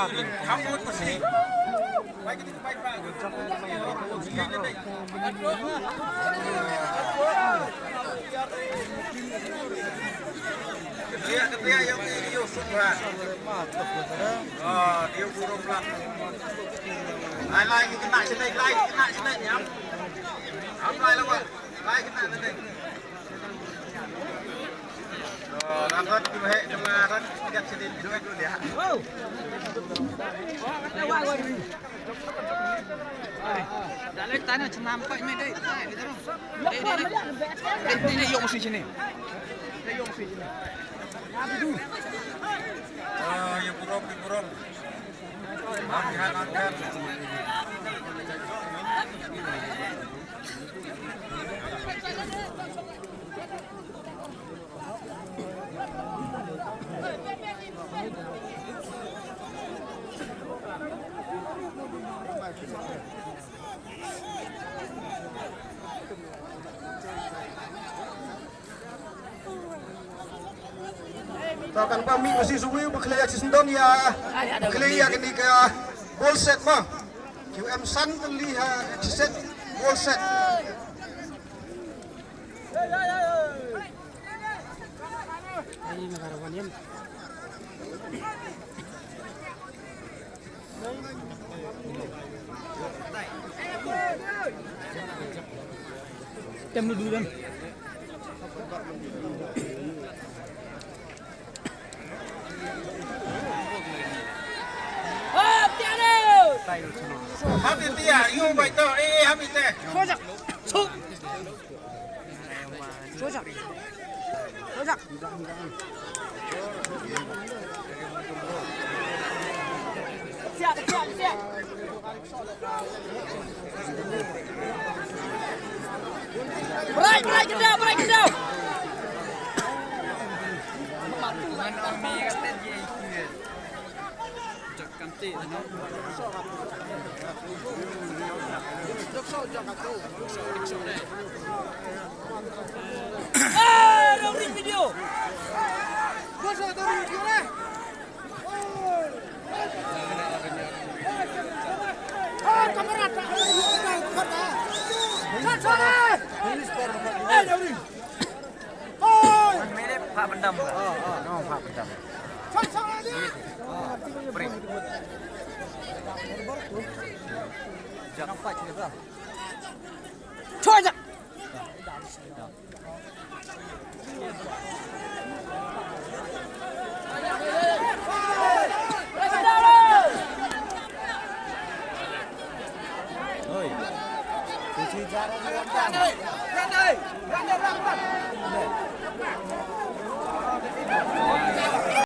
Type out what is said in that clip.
kamu mesti baik itu baik pak ketia yang ini Yusuf kan oh dia burung lah lain kena sini ya apa lain lah lain kena nanti rapat di bawah kemarin lihat sini juga dia wow Dalek tanah nampak ni dek. Ini yung mesti sini. Yung mesti sini. Oh, yang burung. Angkat. Tahu kan kami masih suwi berkelihatan sendon ya. Berkelihatan ini ke ball set mah. QM Sun terlihat set ball set. Ini negarawan ya. Tem dulu dan. Habis dia, you baik tu, habis deh. Sojak. Siap. Break ke jauh. Dengan kami kata dia itu. Cak kanti. Ring video. Bosa dari video lah. Kamera tak. Sana. Ring. Mirip Pak Pendam. Oh, Pak Pendam. Sana dia. Break. Jangan nampak cerita. Sojak. Oi. Kunci jarak.